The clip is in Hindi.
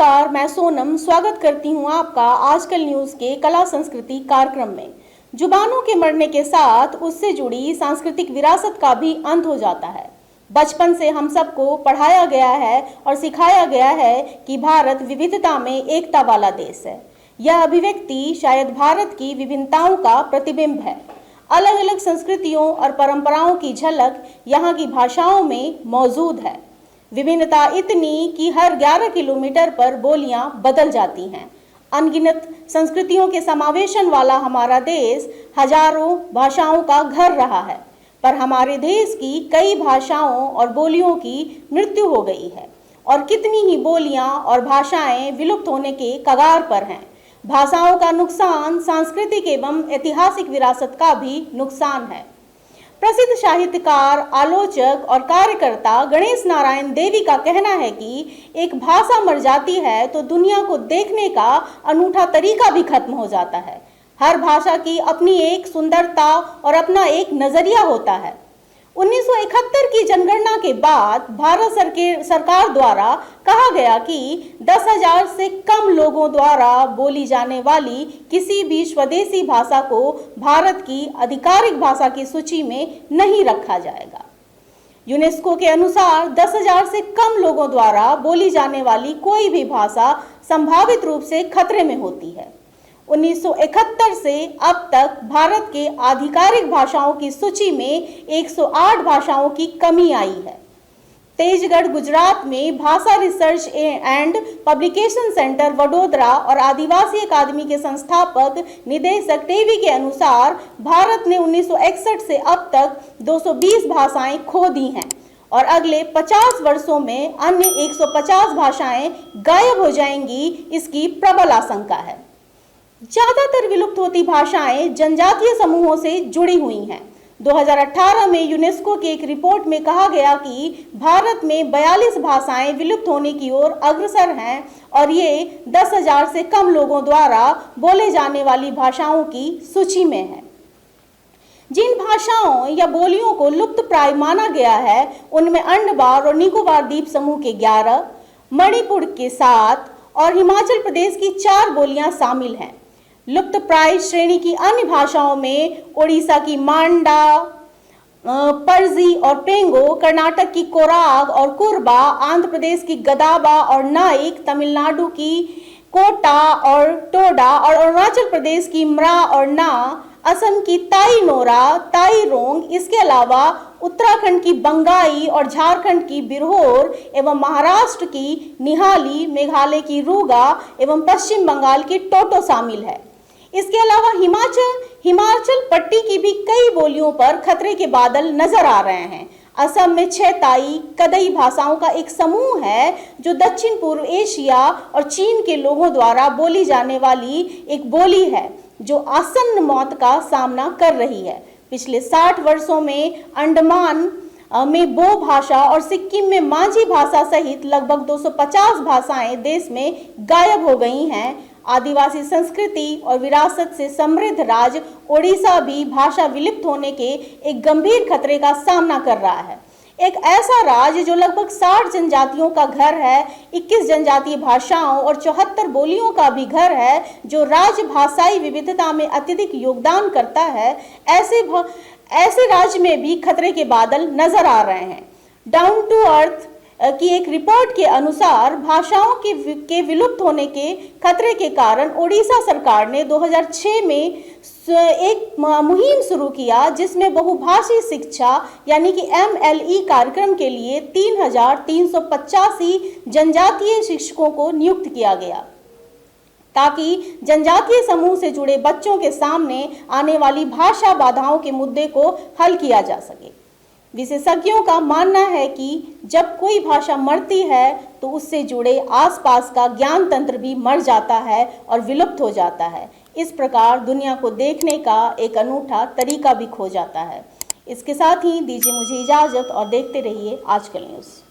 नमस्कार, मैं सोनम स्वागत करती हूं आपका आजकल न्यूज के कला संस्कृति कार्यक्रम में। जुबानों के मरने के साथ उससे जुड़ी सांस्कृतिक विरासत का भी अंत हो जाता है। बचपन से हम सबको पढ़ाया गया है और सिखाया गया है कि भारत विविधता में एकता वाला देश है। यह अभिव्यक्ति शायद भारत की विभिन्नताओं का प्रतिबिंब है। अलग अलग संस्कृतियों और परंपराओं की झलक यहाँ की भाषाओं में मौजूद है। विभिन्नता इतनी कि हर 11 किलोमीटर पर बोलियां बदल जाती हैं। अनगिनत संस्कृतियों के समावेशन वाला हमारा देश हजारों भाषाओं का घर रहा है, पर हमारे देश की कई भाषाओं और बोलियों की मृत्यु हो गई है और कितनी ही बोलियां और भाषाएं विलुप्त होने के कगार पर हैं। भाषाओं का नुकसान सांस्कृतिक एवं ऐतिहासिक विरासत का भी नुकसान है। प्रसिद्ध साहित्यकार, आलोचक और कार्यकर्ता गणेश नारायण देवी का कहना है कि एक भाषा मर जाती है तो दुनिया को देखने का अनूठा तरीका भी खत्म हो जाता है। हर भाषा की अपनी एक सुंदरता और अपना एक नजरिया होता है। 1971 की जनगणना के बाद भारत सरकार द्वारा कहा गया कि 10,000 से कम लोगों द्वारा बोली जाने वाली किसी भी स्वदेशी भाषा को भारत की आधिकारिक भाषा की सूची में नहीं रखा जाएगा। यूनेस्को के अनुसार 10,000 से कम लोगों द्वारा बोली जाने वाली कोई भी भाषा संभावित रूप से खतरे में होती है। 1971 से अब तक भारत के आधिकारिक भाषाओं की सूची में 108 भाषाओं की कमी आई है। तेजगढ़ गुजरात में भाषा research and publication centre Vadodara और आदिवासी अकादमी के संस्थापक निदेशक टेवी के अनुसार भारत ने 1961 से अब तक 220 भाषाएं खो दी हैं और अगले 50 वर्षों में अन्य 150 भाषाएं गायब हो जाएंगी, इसकी प्रबल आशंका है। ज्यादातर विलुप्त होती भाषाएं जनजातीय समूहों से जुड़ी हुई हैं। 2018 में यूनेस्को की एक रिपोर्ट में कहा गया कि भारत में 42 भाषाएं विलुप्त होने की ओर अग्रसर हैं और ये 10,000 से कम लोगों द्वारा बोले जाने वाली भाषाओं की सूची में है। जिन भाषाओं या बोलियों को लुप्त प्राय माना गया है उनमें अंडमान और निकोबार द्वीप समूह के 11, मणिपुर के 7 और हिमाचल प्रदेश की 4 बोलियां शामिल हैं। लुप्त प्राय श्रेणी की अन्य भाषाओं में ओडिशा की मांडा, परजी और पेंगो, कर्नाटक की कोराग और कुरबा, आंध्र प्रदेश की गदाबा और नाइक, तमिलनाडु की कोटा और टोडा और अरुणाचल प्रदेश की म्रा और ना, असम की ताई नोरा, ताई रोंग, इसके अलावा उत्तराखंड की बंगाई और झारखंड की बिरहोर एवं महाराष्ट्र की निहाली, मेघालय की रूगा एवं पश्चिम बंगाल की टोटो शामिल है। इसके अलावा हिमाचल पट्टी की भी कई बोलियों पर खतरे के बादल नजर आ रहे हैं। असम में 6 ताई कदई भाषाओं का एक समूह है जो दक्षिण पूर्व एशिया और चीन के लोगों द्वारा बोली जाने वाली एक बोली है जो आसन्न मौत का सामना कर रही है। पिछले 60 वर्षों में अंडमान में बो भाषा और सिक्किम में माझी भाषा सहित लगभग 250 भाषाएं देश में गायब हो गई हैं। आदिवासी संस्कृति और विरासत से समृद्ध राज्य ओडिशा भी भाषा विलुप्त होने के एक गंभीर खतरे का सामना कर रहा है। एक ऐसा राज्य जो लगभग 60 जनजातियों का घर है, 21 जनजातीय भाषाओं और 74 बोलियों का भी घर है, जो राज्य भाषाई विविधता में अत्यधिक योगदान करता है, ऐसे राज्य में भी खतरे के बादल नजर आ रहे हैं। डाउन टू अर्थ की एक रिपोर्ट के अनुसार भाषाओं के विलुप्त होने के खतरे के कारण ओडिशा सरकार ने 2006 में एक मुहिम शुरू किया जिसमें बहुभाषी शिक्षा यानी कि MLE कार्यक्रम के लिए 3,385 जनजातीय शिक्षकों को नियुक्त किया गया ताकि जनजातीय समूह से जुड़े बच्चों के सामने आने वाली भाषा बाधाओं के मुद्दे को हल किया जा सके। विशेषज्ञों का मानना है कि जब कोई भाषा मरती है तो उससे जुड़े आसपास का ज्ञान तंत्र भी मर जाता है और विलुप्त हो जाता है। इस प्रकार दुनिया को देखने का एक अनूठा तरीका भी खो जाता है। इसके साथ ही दीजिए मुझे इजाज़त और देखते रहिए आजकल न्यूज़।